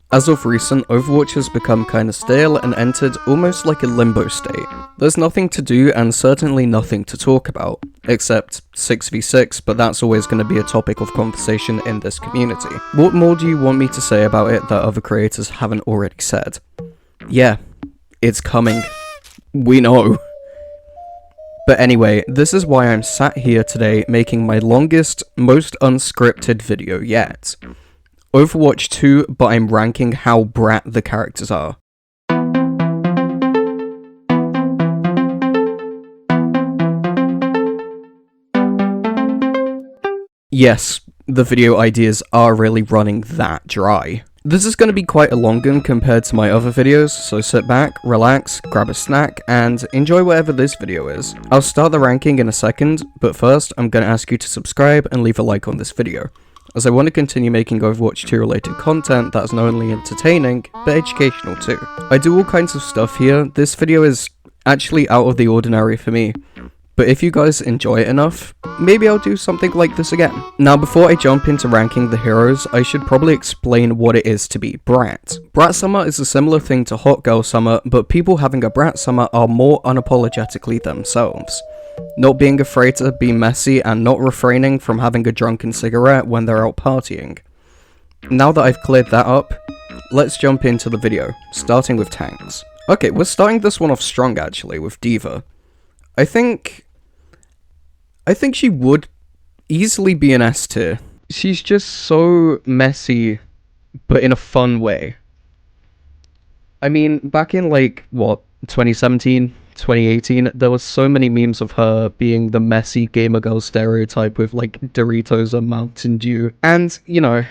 As of recent, Overwatch has become kinda stale and entered almost like a limbo state. There's nothing to do and certainly nothing to talk about, except 6v6, but that's always going to be a topic of conversation in this community. What more do you want me to say about it that other creators haven't already said? Yeah, it's coming. We know. But anyway, this is why I'm sat here today making my longest, most unscripted video yet. Overwatch 2, but I'm ranking how brat the characters are. Yes, the video ideas are really running that dry. This is going to be quite a long one compared to my other videos, so sit back, relax, grab a snack, and enjoy whatever this video is. I'll start the ranking in a second, but first I'm going to ask you to subscribe and leave a like on this video, as I want to continue making Overwatch 2 related content that's not only entertaining, but educational too. I do all kinds of stuff here. This video is actually out of the ordinary for me, but if you guys enjoy it enough, maybe I'll do something like this again. Now, before I jump into ranking the heroes, I should probably explain what it is to be brat. Brat summer is a similar thing to hot girl summer, but people having a brat summer are more unapologetically themselves. Not being afraid to be messy and not refraining from having a drunken cigarette when they're out partying. Now that I've cleared that up, let's jump into the video, starting with tanks. Okay, we're starting this one off strong actually, with D.Va. I think she would easily be an S tier. She's just so messy, but in a fun way. I mean, back in 2017, 2018, there was so many memes of her being the messy gamer girl stereotype with Doritos and Mountain Dew. And, you know,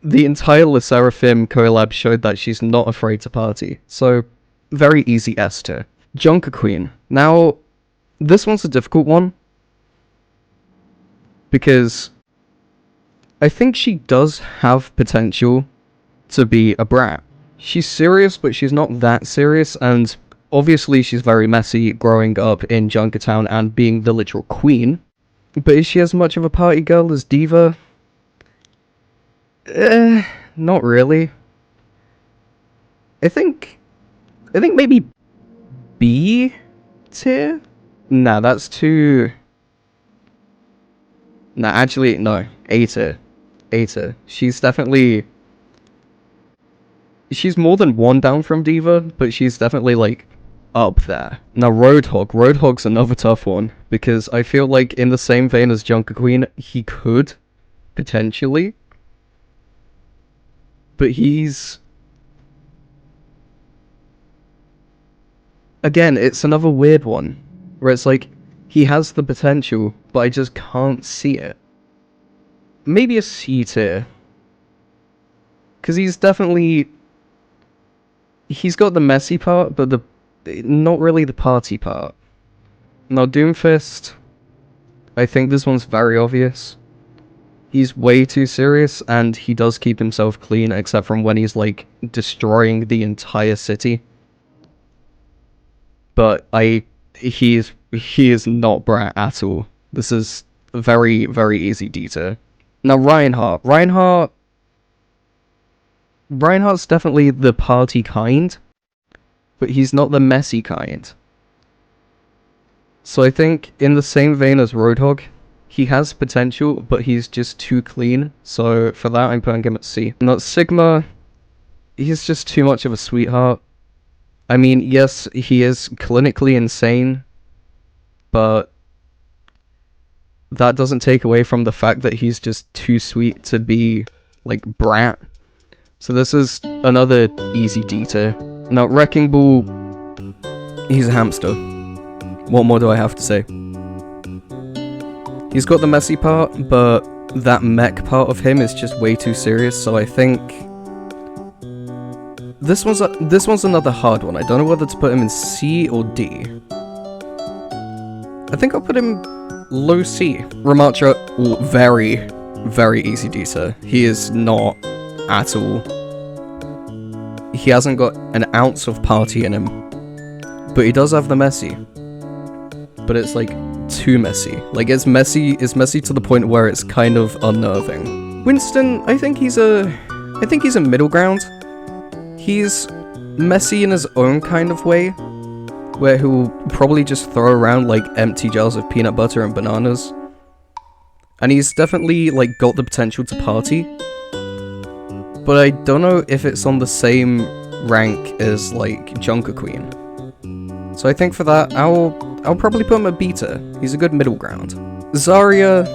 the entire Le Seraphim collab showed that she's not afraid to party. So, very easy S tier. Junker Queen. Now, this one's a difficult one, because I think she does have potential to be a brat. She's serious, but she's not that serious, and obviously she's very messy growing up in Junkertown and being the literal queen. But is she as much of a party girl as D.Va? Not really. I think maybe B tier? Nah, that's too... Nah, actually, no. A tier. A tier. She's definitely... She's more than one down from D.Va, but she's definitely, up there. Now, Roadhog. Roadhog's another tough one, because I feel like in the same vein as Junker Queen, he could, potentially. But he's... Again, it's another weird one, where it's he has the potential, but I just can't see it. Maybe a C tier. Because he's definitely... He's got the messy part, but not really the party part. Now, Doomfist, I think this one's very obvious. He's way too serious, and he does keep himself clean, except from when he's, destroying the entire city. But he is not brat at all. This is a very, very easy D tier. Now, Reinhardt. Reinhardt's definitely the party kind, but he's not the messy kind. So I think, in the same vein as Roadhog, he has potential, but he's just too clean. So for that, I'm putting him at C. Now, Sigma, he's just too much of a sweetheart. I mean, yes, he is clinically insane, but that doesn't take away from the fact that he's just too sweet to be, brat. So this is another easy D tier. Now, Wrecking Ball, he's a hamster. What more do I have to say? He's got the messy part, but that mech part of him is just way too serious, so I think... This one's another hard one. I don't know whether to put him in C or D. I think I'll put him low C. Ramattra, very, very easy D tier. He is not at all. He hasn't got an ounce of party in him. But he does have the messy. But it's too messy. It's messy to the point where it's kind of unnerving. Winston, I think he's a I think he's a middle ground. He's messy in his own kind of way, where he'll probably just throw around like empty jars of peanut butter and bananas. And he's definitely like got the potential to party. But I don't know if it's on the same rank as like Junker Queen. So I think for that, I'll probably put him at beta. He's a good middle ground. Zarya,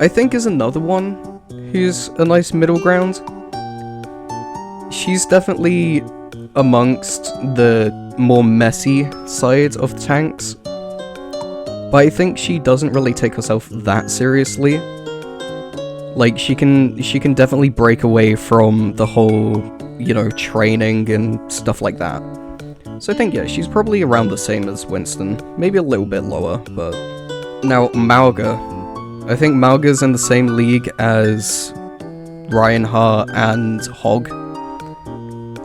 I think, is another one who's a nice middle ground. She's definitely amongst the more messy side of the tanks. But I think she doesn't really take herself that seriously. Like, she can definitely break away from the whole, you know, training and stuff like that. So I think, yeah, she's probably around the same as Winston. Maybe a little bit lower, but... Now, Mauga. I think Mauga's in the same league as Reinhardt and Hog.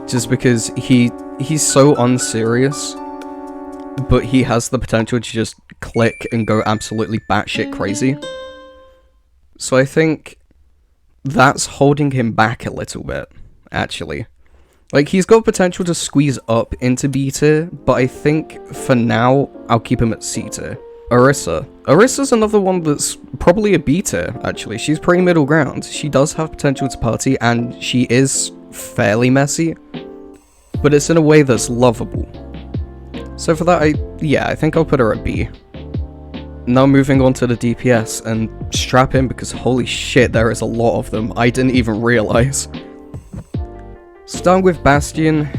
Just because he's so unserious, but he has the potential to just click and go absolutely batshit crazy. So I think that's holding him back a little bit, actually. Like, he's got potential to squeeze up into B tier, but I think for now, I'll keep him at C tier. Orisa. Orisa's another one that's probably a B tier, actually. She's pretty middle ground. She does have potential to party, and she is fairly messy, but it's in a way that's lovable. So for that, I think I'll put her at B. Now moving on to the DPS, and strap in because holy shit, there is a lot of them. I didn't even realize. Starting with Bastion,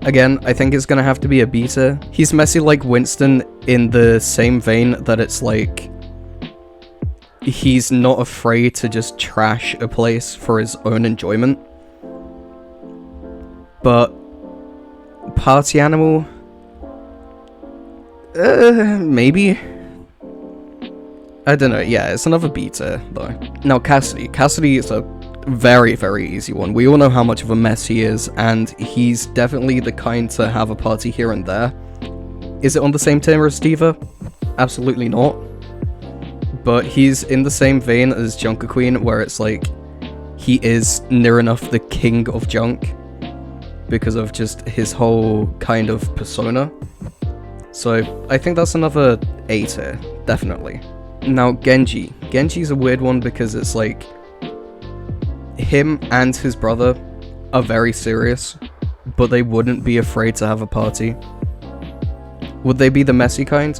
again, I think it's gonna have to be a beta. He's messy like Winston in the same vein that it's like, he's not afraid to just trash a place for his own enjoyment. But Party Animal, maybe? I don't know, yeah, it's another beta, though. Now, Cassidy. Cassidy is a very, very easy one. We all know how much of a mess he is, and he's definitely the kind to have a party here and there. Is it on the same tier as D.Va? Absolutely not. But he's in the same vein as Junker Queen, where it's like, he is near enough the king of junk, because of just his whole kind of persona. So, I think that's another A tier, definitely. Now, Genji. Genji's a weird one because it's like, him and his brother are very serious, but they wouldn't be afraid to have a party. Would they be the messy kind?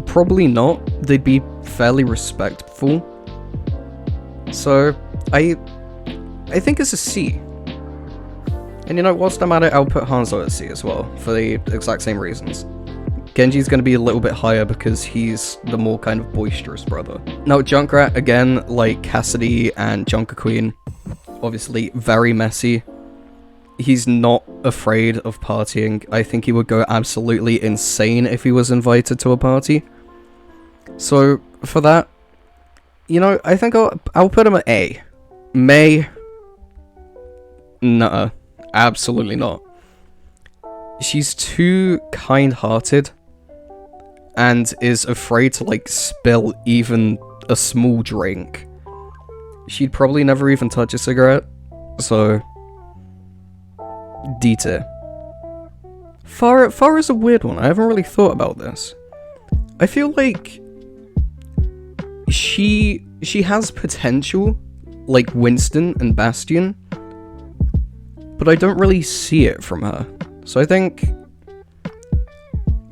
Probably not. They'd be fairly respectful. So, I think it's a C. And you know, whilst I'm at it, I'll put Hanzo at C as well, for the exact same reasons. Genji's going to be a little bit higher because he's the more kind of boisterous brother. Now, Junkrat, again, like Cassidy and Junker Queen, obviously very messy. He's not afraid of partying. I think he would go absolutely insane if he was invited to a party. So, for that, you know, I think I'll put him at A. Mei, nuh-uh. Absolutely not. She's too kind-hearted and is afraid to, like, spill even a small drink. She'd probably never even touch a cigarette, so D tier. Farah is a weird one. I haven't really thought about this. I feel like she has potential, like Winston and Bastion, but I don't really see it from her. So I think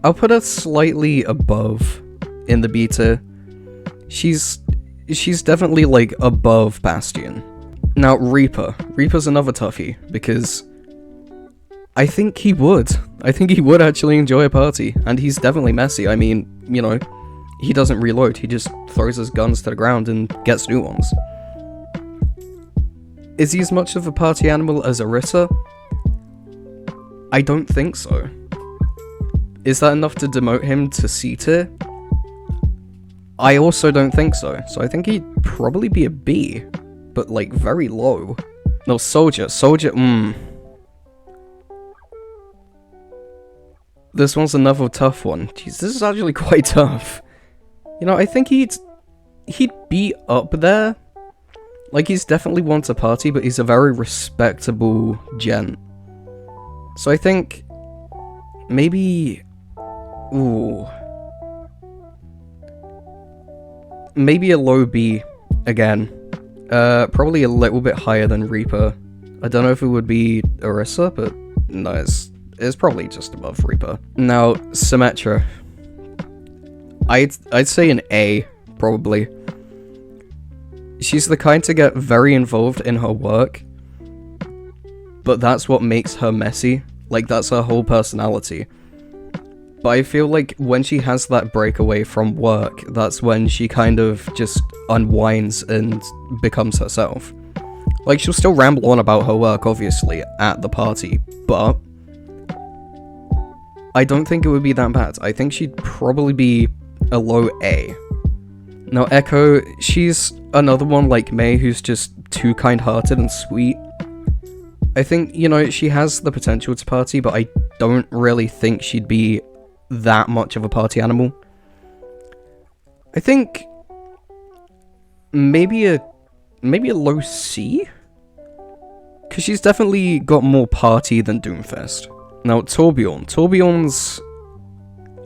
I'll put her slightly above in the B tier. She's definitely like above Bastion. Now Reaper. Reaper's another toughie because I think he would. I think he would actually enjoy a party, and he's definitely messy. I mean, you know, he doesn't reload. He just throws his guns to the ground and gets new ones. Is he as much of a party animal as Orisa? I don't think so. Is that enough to demote him to C tier? I also don't think so. So I think he'd probably be a B, but like very low. No, Soldier. This one's another tough one. Jeez, this is actually quite tough. You know, I think he'd be up there. Like, he's definitely wants a party, but he's a very respectable gent. So I think maybe... Ooh. Maybe a low B again. Probably a little bit higher than Reaper. I don't know if it would be Orisa, but no, it's probably just above Reaper. Now, Symmetra. I'd say an A, probably. She's the kind to get very involved in her work, but that's what makes her messy. Like, that's her whole personality. But I feel like when she has that breakaway from work, that's when she kind of just unwinds and becomes herself. Like, she'll still ramble on about her work, obviously, at the party, but I don't think it would be that bad. I think she'd probably be a low A. Now, Echo, she's another one like May who's just too kind-hearted and sweet. I think, you know, she has the potential to party, but I don't really think she'd be that much of a party animal. I think maybe a low C? Because she's definitely got more party than Doomfist. Now, Torbjorn. Torbjorn's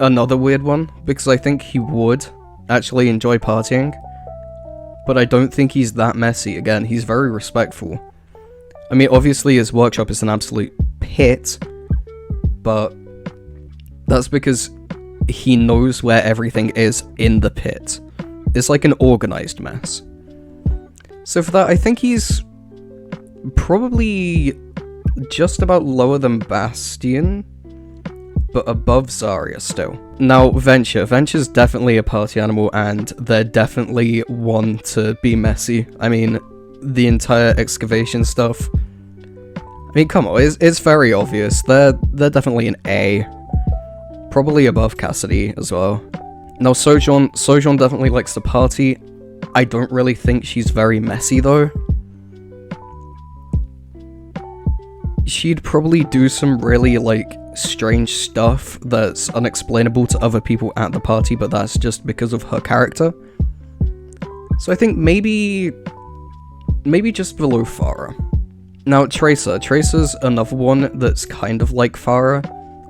another weird one, because I think he would actually enjoy partying, but I don't think he's that messy. Again, he's very respectful. I mean, obviously his workshop is an absolute pit, but that's because he knows where everything is in the pit. It's like an organized mess. So for that, I think he's probably just about lower than Bastion, but above Zarya still. Now, Venture. Venture's definitely a party animal, and they're definitely one to be messy. I mean, the entire excavation stuff. I mean, come on, it's very obvious. They're definitely an A. Probably above Cassidy as well. Now, Sojourn definitely likes to party. I don't really think she's very messy, though. She'd probably do some really, like, strange stuff that's unexplainable to other people at the party, but that's just because of her character. So I think maybe just below Farah. Now, Tracer. Tracer's another one that's kind of like Farah,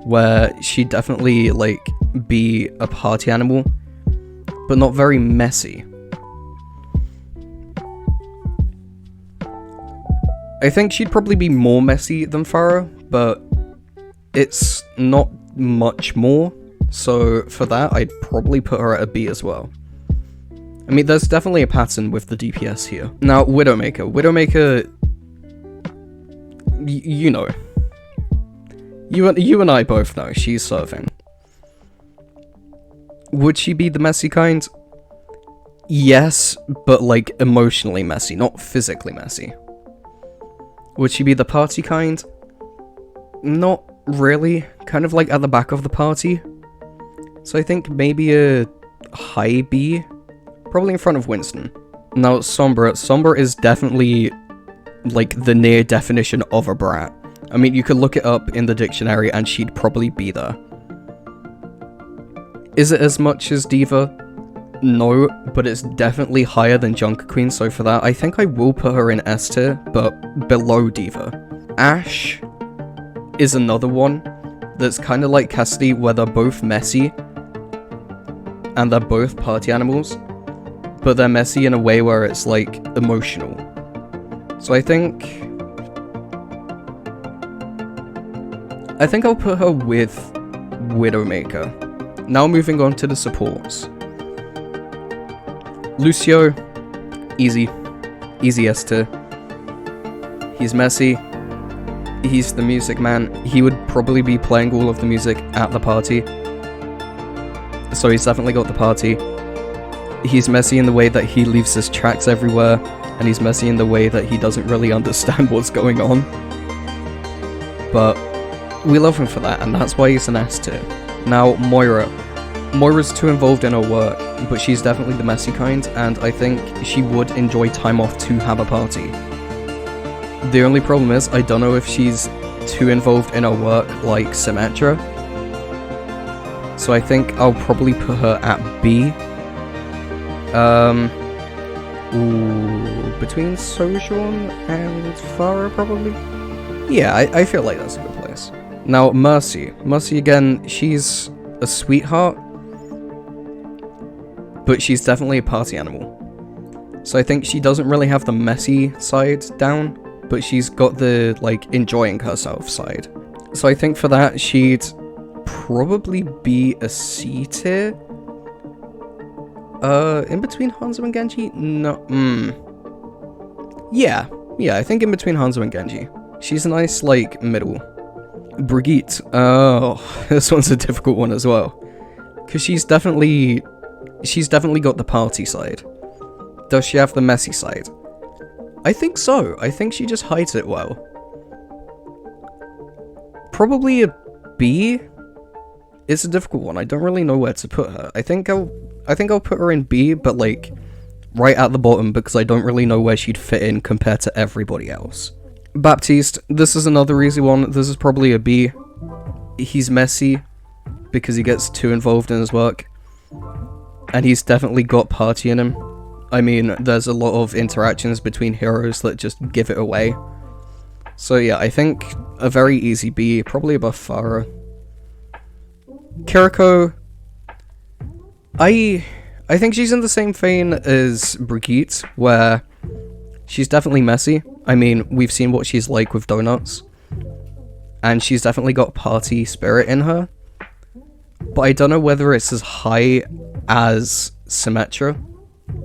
where she'd definitely, like, be a party animal, but not very messy. I think she'd probably be more messy than Farah, but it's not much more, so for that, I'd probably put her at a B as well. I mean, there's definitely a pattern with the DPS here. Now, Widowmaker. Widowmaker, you know. You and I both know, she's serving. Would she be the messy kind? Yes, but like emotionally messy, not physically messy. Would she be the party kind? Not really, kind of like at the back of the party. So I think maybe a high B, probably in front of Winston. Now, Sombra. Sombra is definitely like the near definition of a brat. I mean, you could look it up in the dictionary and she'd probably be there. Is it as much as Diva? No, but it's definitely higher than Junker Queen, so for that, I think I will put her in S tier, but below Diva. Ash is another one that's kind of like Cassidy, where they're both messy, and they're both party animals, but they're messy in a way where it's, like, emotional. So I think I'll put her with Widowmaker. Now moving on to the supports. Lucio, easy S tier. He's messy. He's the music man. He would probably be playing all of the music at the party. So he's definitely got the party. He's messy in the way that he leaves his tracks everywhere, and he's messy in the way that he doesn't really understand what's going on. But we love him for that, and that's why he's an S tier. Now, Moira. Moira's too involved in her work, but she's definitely the messy kind, and I think she would enjoy time off to have a party. The only problem is, I don't know if she's too involved in her work like Symmetra, so I think I'll probably put her at B. Ooh, between Sojourn and Farah, probably? Yeah, I feel like that's a good place. Now, Mercy. Mercy, again, she's a sweetheart, but she's definitely a party animal. So I think she doesn't really have the messy side down, but she's got the, like, enjoying herself side. So I think for that, she'd probably be a C tier. In between Hanzo and Genji? No, Yeah, I think in between Hanzo and Genji. She's a nice, like, middle. Brigitte. Oh, this one's a difficult one as well. Because she's definitely got the party side. Does she have the messy side? I think so. I think she just hides it well. Probably a B. It's a difficult one. I don't really know where to put her. I think I'll put her in B, but like right at the bottom because I don't really know where she'd fit in compared to everybody else. Baptiste, this is another easy one. This is probably a B. He's messy because he gets too involved in his work. And he's definitely got party in him. I mean, there's a lot of interactions between heroes that just give it away. So yeah, I think a very easy B, probably above Farah. KarQ, I think she's in the same vein as Brigitte, where she's definitely messy. I mean, we've seen what she's like with donuts. And she's definitely got party spirit in her. But I don't know whether it's as high as Symmetra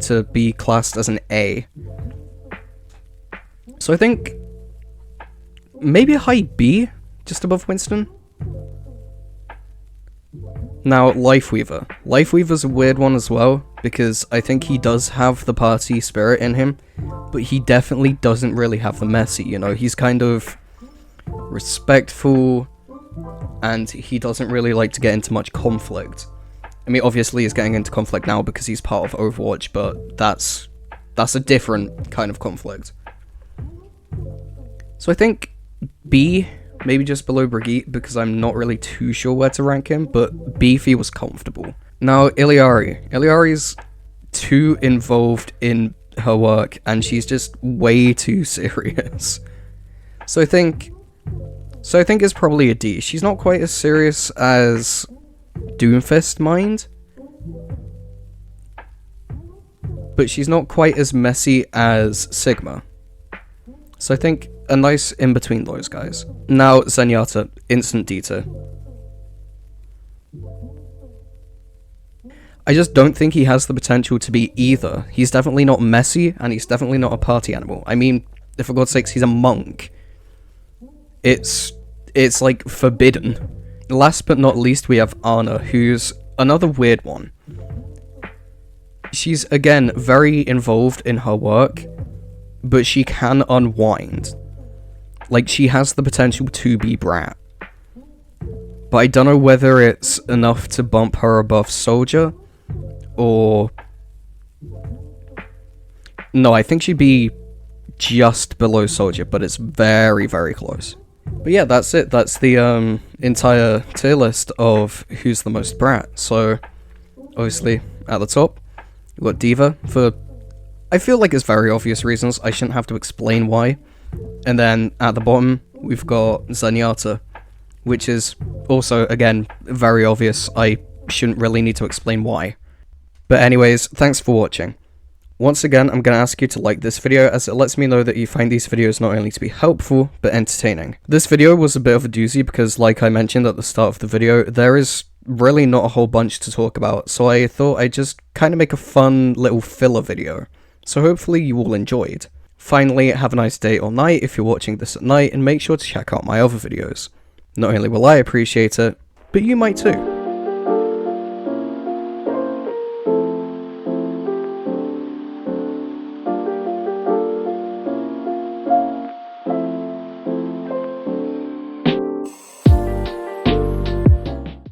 to be classed as an A. So I think maybe a high B, just above Winston. Now, Lifeweaver. Lifeweaver's a weird one as well, because I think he does have the party spirit in him, but he definitely doesn't really have the messy, you know? He's kind of respectful, and he doesn't really like to get into much conflict. I mean, obviously he's getting into conflict now because he's part of Overwatch, but that's a different kind of conflict. So I think B, maybe just below Brigitte, because I'm not really too sure where to rank him, but B feels comfortable. Now, Iliari's too involved in her work, and she's just way too serious. So I think it's probably a D. She's not quite as serious as Doomfist Mind, but she's not quite as messy as Sigma. So I think a nice in between those guys. Now, Zenyatta, instant D tier. I just don't think he has the potential to be either. He's definitely not messy, and he's definitely not a party animal. I mean, for God's sakes, he's a monk. It's like forbidden. Last but not least, we have Ana, who's another weird one. She's, again, very involved in her work, but she can unwind. Like, she has the potential to be Brat. But I don't know whether it's enough to bump her above Soldier, or... No, I think she'd be just below Soldier, but it's very, very close. But yeah, that's it. That's the entire tier list of who's the most Brat. So, obviously, at the top, we've got D.Va for... I feel like it's very obvious reasons. I shouldn't have to explain why. And then at the bottom, we've got Zenyatta, which is also, again, very obvious. I shouldn't really need to explain why. But anyways, thanks for watching. Once again, I'm going to ask you to like this video, as it lets me know that you find these videos not only to be helpful, but entertaining. This video was a bit of a doozy because, like I mentioned at the start of the video, there is really not a whole bunch to talk about, so I thought I'd just kind of make a fun little filler video. So hopefully you all enjoyed. Finally, have a nice day or night if you're watching this at night, and make sure to check out my other videos. Not only will I appreciate it, but you might too.